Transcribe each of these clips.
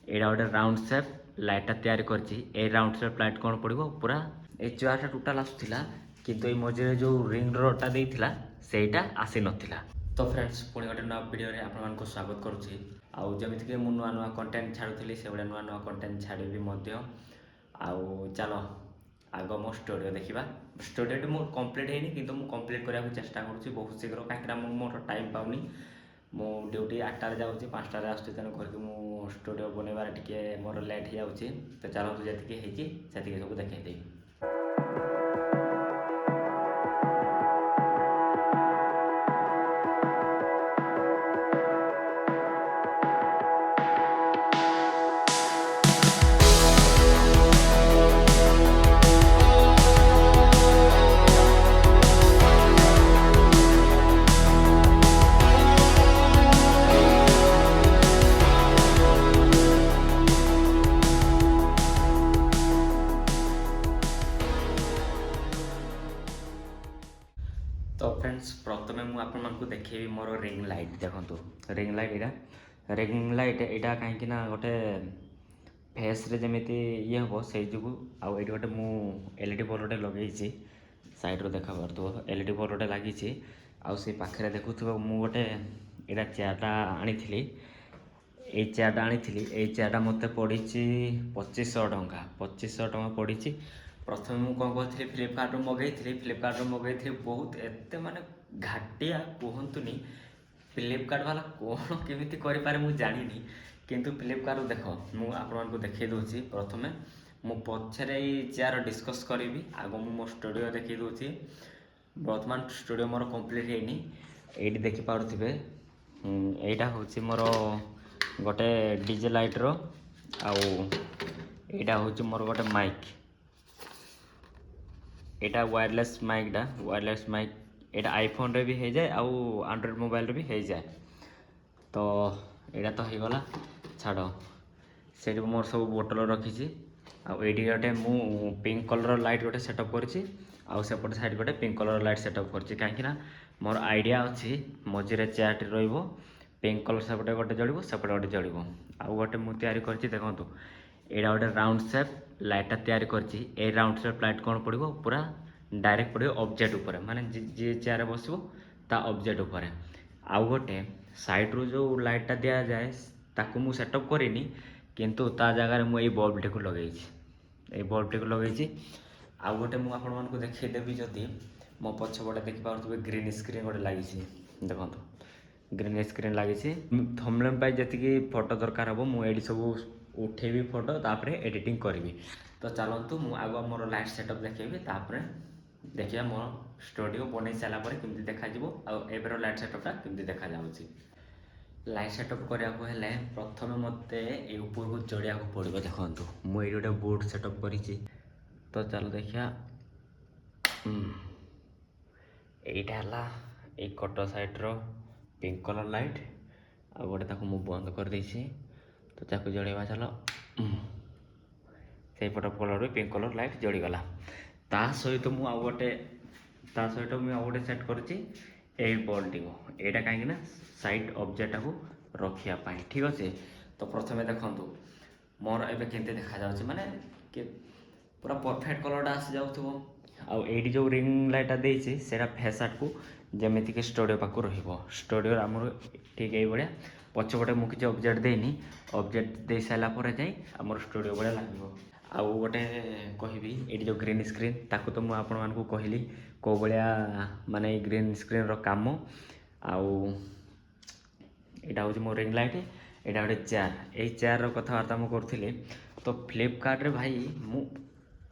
एटा गोटे राउंड सेप लाइटा तैयारी करछि। ए राउंड सेप लाइट कौन पड़ो पूरा ए चेयरटा टोटाल आसूला किंतु ए मझे जो रिंग रोडटा देइथिला सेटा आसी नथिला। तो फ्रेंड्स पुणी गोटे नुआ वीडियो रे आपण मानक स्वागत करुछि। आउ जमिति कि मु नुआ नुआ कंटेंट छाडुथिली से बडा नुआ नुआ कंटेंट छाडिबी मध्य। आउ चलो आग मो स्टूडियो देखा। स्टूडियो मो कंप्लीट है कि कंप्लीट करने चेष्टा करुँच बहुत शीघ्र कहीं मोर टाइम पाऊनी। मो ड्यूटी 8टार जाऊँगी 5टार आसूँ तेणु करके मो स्टूडियो बनवार टी मोर लेट हो जाऊँगी। तो चलते जी से सब देखी। तो फ्रेंड्स प्रथम मुझे देखी मोर रिंग लाइट देखो। रिंग लाइट यहाँ कहीं गोटे फेस रे जमीती ये हम से जो आउ गोटे मु एलईडी बल्ब गोटे लगे साइड रो देखा पार्थ एलईडी बल्ब गोटे लगी आउ पाखे देखु मु गोटे यहाँ चेयरटा आनी ये चेयरटा आनी ये चेयरटा मत पड़ी 2500 टंका 2500 टंका पड़ी। प्रथम मुझे कौन करी फ्लिपकार्ट मगई बहुत एत माने घाटिया कहतुनी। फ्लिपकार्ट वाला कौन केमिति करें मुझे जानी किंतु फ्लिपकार्ट देख मुझे आपको देखी दूसरी। प्रथम मु पछरे चेयर डिस्कस करी आग मो स्टूडियो देखी दूसरी। बर्तमान स्टूडियो मोर कंप्लीट है ये देखी पारे। यहाँ हूँ मोर गोटे डीजे लाइट रो आउ यहाँ हूँ मोर गोटे माइक। यहाँ वायरलेस माइक यहाँ आईफोन रे भी हो जाए आउ एंड्रॉइड मोबाइल रे भी हो जाए। तो यहाँ तो हो गला छाड़ से मोर सब बोतल रखी आउे गोटे मु पिंक कलर लाइट गोटे सेटअप करी सेपटे साइड गोटे पिंक कलर लाइट सेटअप करी कहीं मोर आइडिया अच्छी मझे चेयर रो पिंक कलर सेपटे गोटे जड़ो सेपटे गोटे जड़ो आउ गोटे मुझे तैयारी कर देखो। यहाँ गोटे राउंड सेप लाइटा तैयारी करछि। ए राउंड सेप लाइट कौन पड़ो पूरा डायरेक्ट पड़ो ऑब्जेक्ट ऊपर माने जी चेयर बसबो ता ऑब्जेक्ट ऊपर। आउ गोटे साइड रो जो लाइटा दिया जाए ताकू मु सेटअप करिनी किंतु ता जगह मु ए बल्ब टी को लगेछि। आउ गोटे मु आपण मानकु देखै देबी जदी मो पछपटे देखि पारुथबे ग्रीन स्क्रीन गोटे लागिछि देखंतु। ग्रीन स्क्रीन लगी थंबनेल पाई जति फोटो दरकार हम मुझे सब उठेबी फोटो तापर एडिटिंग करी। तो चलतु मु आग मोर लाइट सेटअप देखेबी तापर देखिए मोर स्टूडियो बन सारा केमती देखा एबर लाइट सेटअपटा केमती देखा जाउछि। लाइट सेटअप करने हेले प्रथम मत ऊपर को चढ़िया पड़ो देखो मुझे गोटे बोर्ड सेटअप करी। तो चलो देखिया यहाँ है कट साइड रो पिंक कलर लाइट आ गोटे ताको मु बंद कर देछि। तो ताको जड़ेवा चलो से पट कलर पिंक कलर लाइट जड़ीगला। ता सहित मु आउ गोटे सेट करछि ए बल्ब को यहाँ कहीं साइड ऑब्जेक्ट को रखिया ठीक अच्छे। तो प्रथम देखंतु मोर एबे केनते देखा जाउछि माने के पूरा परफेक्ट कलरटा आसी जाउथबो। आउ एडी जो रिंग लाइटा देछि सेरा फेसाट को जमीती कि स्टूडियो पाक स्टूडियो आमर ठीक ये भाया पछपटे मुझे किसी ऑब्जेक्ट देनी ऑब्जेक्ट दे सारापर जाए आमर स्टूडियो भाया लगे। आउ गोटे कहबी ये जो ग्रीन स्क्रीन ताकू तो मुझे आपको कहली कौ भाया माने ग्रीन स्क्रीन रो काम। आउ यहाँ हूँ मो रिंग लाइट यहाँ गोटे चेयर ये चेयर रो कथबार्ता मुझे करी। तो फ्लिपकार्ट रे भाई मु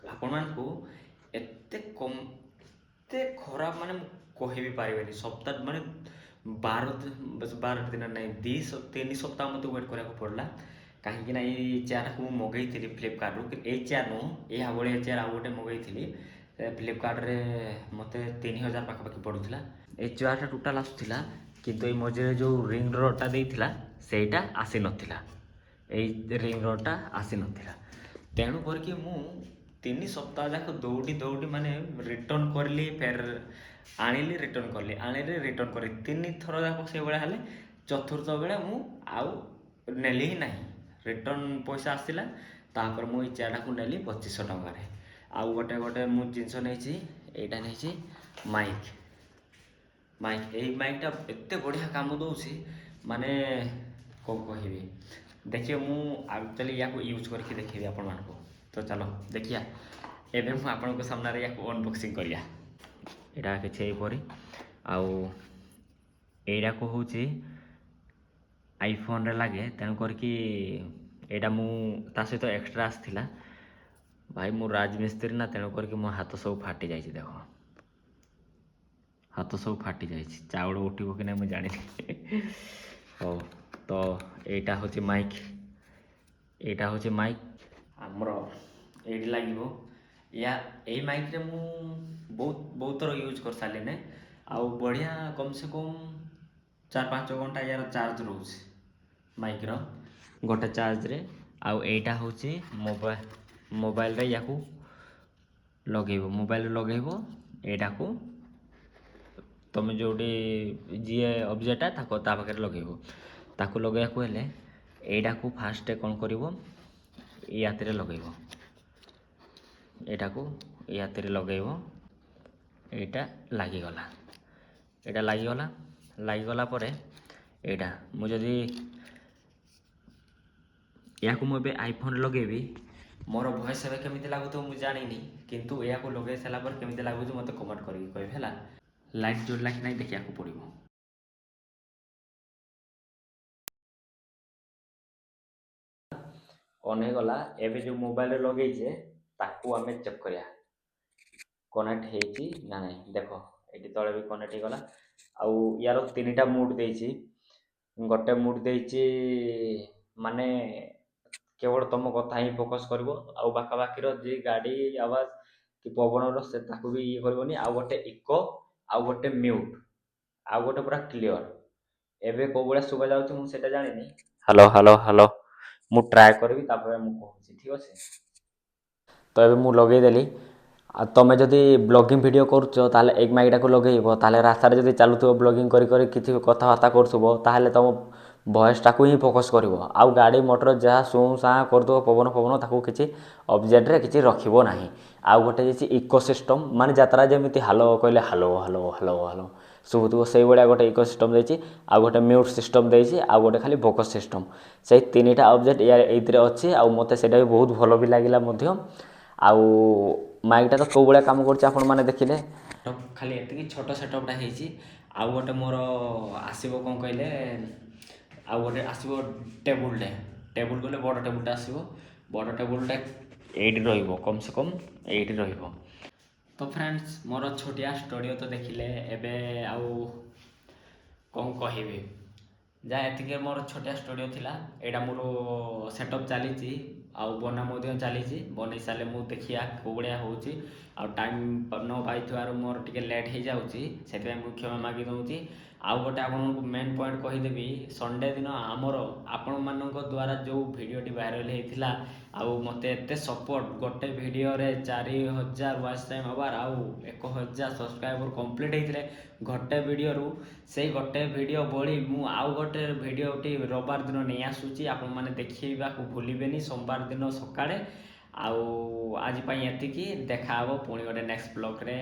आपण मानकु एते कम एते खराब माने कहि भी पारे सप्ताह माने 12 दिन नहीं 3 सप्ताह मत वेट करा पड़ला कहीं ये चेयर को मगई थी फ्लिपकार्ट रू। ये चेयर नुह यह भाया चेयर आउ गोटे मगई थी फ्लिपकार्ट रे मत 3000 पाखापाखि पड़ूला। ये चेयरटा टोटाल आसूला किंतु मझे जो रिंग रोडटा देइथिला सेटा आसी नथिला। ये रिंग रोडटा आसी नथिला तेणु करके मु 3 सप्ताह जाक दौड़ी माने रिटर्न करली फेर आनिली रिटर्न करली आनिली रिटर्न कर 3 थर जाक से भाया हेले चतुर्थ बेले मु आउ नेली ही नहीं ରିଟର୍ନ ପଇସା ଆସିଲା। ତାପରେ ମୁଁ ଏଇ ଚେୟାରଟାକୁ ନେଲି 2500 ଟଙ୍କାରେ। ଆଉ ଗୋଟେ ମୁଁ ଜିନିଷ ନେଇଛି, ଏଇଟା ନେଇଛି ମାଇକ୍। ଏଇ ମାଇକ୍ଟା ଏତେ ବଢ଼ିଆ କାମ ଦେଉଛି, ମାନେ କ'ଣ କହିବି। ଦେଖିବେ ମୁଁ ଆକ୍ଚୁଆଲି ୟାକୁ ୟୁଜ୍ କରିକି ଦେଖେଇବି ଆପଣମାନଙ୍କୁ। ତ ଚାଲ ଦେଖିବା। ଏବେ ମୁଁ ଆପଣଙ୍କ ସାମ୍ନାରେ ୟାକୁ ଅନବକ୍ସିଂ କରିବା। ଏଇଟା କିଛି ଏହିପରି, ଆଉ ଏଇଟାକୁ ହେଉଛି ଆଇଫୋନ୍ରେ ଲାଗେ, ତେଣୁ କରିକି ଏଇଟା ମୁଁ ତା ସହିତ ଏକ୍ସଟ୍ରା ଆସିଥିଲା। ଭାଇ ମୁଁ ରାଜମିସ୍ତ୍ରୀ ନା, ତେଣୁ କରିକି ମୋ ହାତ ସବୁ ଫାଟି ଯାଇଛି। ଦେଖ ହାତ ସବୁ ଫାଟି ଯାଇଛି, ଚାଉଳ ଉଠିବ କି ନାହିଁ ମୁଁ ଜାଣିନି। ହଉ, ତ ଏଇଟା ହେଉଛି ମାଇକ୍। ଆମର ଏଇଠି ଲାଗିବ। ଏଇ ମାଇକ୍ରେ ମୁଁ ବହୁତ ଥର ୟୁଜ୍ କରିସାରିଲିଣି। ଆଉ ବଢ଼ିଆ, କମ୍ ସେ କମ୍ 4-5 ଘଣ୍ଟା ୟାର ଚାର୍ଜ ରହୁଛି ମାଇକ୍ର ଗୋଟେ ଚାର୍ଜରେ। ଆଉ ଏଇଟା ହେଉଛି ମୋବାଇଲରେ ୟାକୁ ଲଗେଇବ। ଏଇଟାକୁ ତୁମେ ଯେଉଁଠି ଯିଏ ଅବଜେକ୍ଟଟା ତା ପାଖରେ ଲଗେଇବ। ତାକୁ ଲଗେଇବାକୁ ହେଲେ ଏଇଟାକୁ ଫାଷ୍ଟ କ'ଣ କରିବ, ଏଇ ହାତରେ ଲଗେଇବ। ଏଇଟାକୁ ଏଇ ହାତରେ ଲଗେଇବ। ଏଇଟା ଲାଗିଗଲା ପରେ ଏଇଟା ମୁଁ ଯଦି ଏହାକୁ ମୁଁ ଏବେ ଆଇଫୋନ୍ ଲଗେଇବି, ମୋର ଭଏସ୍ ଏବେ କେମିତି ଲାଗୁଥିବ ମୁଁ ଜାଣିନି, କିନ୍ତୁ ଏହାକୁ ଲଗେଇ ସାରିଲା ପରେ କେମିତି ଲାଗୁଛି ମୋତେ କମେଣ୍ଟ କରିକି କହିବେ ହେଲା। ଲାଇଟ୍ ଜଳିଲା କି ନାହିଁ ଦେଖିବାକୁ ପଡ଼ିବ। ଅନ୍ ହେଇଗଲା। ଏବେ ଯେଉଁ ମୋବାଇଲରେ ଲଗେଇଛେ ତାକୁ ଆମେ ଚେକ୍ କରିବା କନେକ୍ଟ ହେଇଛି ନା ନାହିଁ। ଦେଖ ଏଠି ତଳେ ବି କନେକ୍ଟ ହେଇଗଲା। ଆଉ ୟାର 3ଟା ମୁଡ୍ ଦେଇଛି। ଗୋଟେ ମୁଡ୍ ଦେଇଛି ମାନେ କେବଳ ତୁମ କଥା ହିଁ ଫୋକସ୍ କରିବ, ଆଉ ପାଖାପାଖିର ଯେ ଗାଡ଼ି ଆବାଜ କି ପବନର ସେ ତାକୁ ବି ଇଏ କରିବନି। ଆଉ ଗୋଟେ ଇକୋ, ଆଉ ଗୋଟେ ମ୍ୟୁଟ୍, ଆଉ ଗୋଟେ ପୁରା କ୍ଲିଅର। ଏବେ କେଉଁ ଭଳିଆ ଶୁଭା ଯାଉଛି ମୁଁ ସେଇଟା ଜାଣିନି। ହ୍ୟାଲୋ ମୁଁ ଟ୍ରାଏ କରିବି, ତାପରେ ମୁଁ କହୁଛି, ଠିକ୍ ଅଛି। ତ ଏବେ ମୁଁ ଲଗେଇଦେଲି। ଆଉ ତୁମେ ଯଦି ବ୍ଲଗିଂ ଭିଡ଼ିଓ କରୁଛ ତାହେଲେ ଏଇ ମାଇକ୍ଟାକୁ ଲଗେଇବ। ତାହେଲେ ରାସ୍ତାରେ ଯଦି ଚାଲୁଥିବ ବ୍ଲଗିଂ କରି କିଛି କଥାବାର୍ତ୍ତା କରୁଥିବ, ତାହେଲେ ତୁମ ଭଏସ୍ଟାକୁ ହିଁ ଫୋକସ୍ କରିବ। ଆଉ ଗାଡ଼ି ମଟର ଯାହା ସୁଁ ସାଁ କରୁଥିବ, ପବନ ତାକୁ କିଛି ଅବଜେକ୍ଟରେ କିଛି ରଖିବ ନାହିଁ। ଆଉ ଗୋଟେ ହେଇଛି ଇକୋ ସିଷ୍ଟମ୍, ମାନେ ଯାତ୍ରା ଯେମିତି ହାଲୋ କହିଲେ ହାଲୋ ଶୁଭୁଥିବ, ସେଇଭଳିଆ ଗୋଟେ ଇକୋ ସିଷ୍ଟମ୍ ଦେଇଛି। ଆଉ ଗୋଟେ ମ୍ୟୁଟ୍ ସିଷ୍ଟମ୍ ଦେଇଛି, ଆଉ ଗୋଟେ ଖାଲି ଭୋକସ୍ ସିଷ୍ଟମ୍। ସେଇ 3ଟା ଅବଜେକ୍ଟ ଏଇଥିରେ ଅଛି। ଆଉ ମୋତେ ସେଇଟା ବି ବହୁତ ଭଲ ବି ଲାଗିଲା ମଧ୍ୟ। ଆଉ ମାଇକ୍ଟା ତ କେଉଁ ଭଳିଆ କାମ କରୁଛି ଆପଣମାନେ ଦେଖିଲେ। ଖାଲି ଏତିକି ଛୋଟ ସେଟପ୍ଟା ହେଇଛି। ଆଉ ଗୋଟେ ମୋର ଆସିବ କ'ଣ କହିଲେ, ଆଉ ଗୋଟେ ଆସିବ ଟେବୁଲ୍ କହିଲେ ବଡ଼ ଟେବୁଲ୍ଟା ଆସିବ। ବଡ଼ ଟେବୁଲ୍ଟା ଏଇଠି ରହିବ, କମ୍ ସେ କମ୍ ଏଇଠି ରହିବ। ତ ଫ୍ରେଣ୍ଡସ୍, ମୋର ଛୋଟିଆ ଷ୍ଟୁଡ଼ିଓ ତ ଦେଖିଲେ। ଏବେ ଆଉ କ'ଣ କହିବି, ଯାହା ଏତିକି ମୋର ଛୋଟିଆ ଷ୍ଟୁଡ଼ିଓ ଥିଲା। ଏଇଟା ମୋର ସେଟଅପ୍ ଚାଲିଛି, ଆଉ ବନା ମଧ୍ୟ ଚାଲିଛି। ବନେଇ ସାରିଲେ ମୁଁ ଦେଖିବା କେଉଁ ଭଳିଆ ହେଉଛି। ଆଉ ଟାଇମ୍ ନ ପାଇଥିବାରୁ ମୋର ଟିକେ ଲେଟ୍ ହେଇଯାଉଛି, ସେଥିପାଇଁ ମୁଁ କ୍ଷମା ମାଗି ଦେଉଛି। ଆଉ ଗୋଟେ ଆପଣଙ୍କୁ ମେନ୍ ପଏଣ୍ଟ କହିଦେବି, ସଣ୍ଡେ ଦିନ ଆପଣମାନଙ୍କ ଦ୍ୱାରା ଯେଉଁ ଭିଡ଼ିଓଟି ଭାଇରାଲ୍ ହେଇଥିଲା, ଆଉ ମୋତେ ଏତେ ସପୋର୍ଟ, ଗୋଟେ ଭିଡ଼ିଓରେ 4000 ୱାଚ୍ ଟାଇମ୍ ହେବାର, ଆଉ 1000 ସବସ୍କ୍ରାଇବର୍ କମ୍ପ୍ଲିଟ୍ ହେଇଥିଲେ ଗୋଟେ ଭିଡ଼ିଓରୁ। ସେଇ ଗୋଟେ ଭିଡ଼ିଓ ଭଳି ମୁଁ ଆଉ ଗୋଟେ ଭିଡ଼ିଓଟି ରବିବାର ଦିନ ନେଇ ଆସୁଛି। ଆପଣମାନେ ଦେଖିବାକୁ ଭୁଲିବେନି, ସୋମବାର ଦିନ ସକାଳେ। ଆଉ ଆଜି ପାଇଁ ଏତିକି। ଦେଖା ହେବ ପୁଣି ଗୋଟେ ନେକ୍ସଟ ବ୍ଲଗ୍ରେ।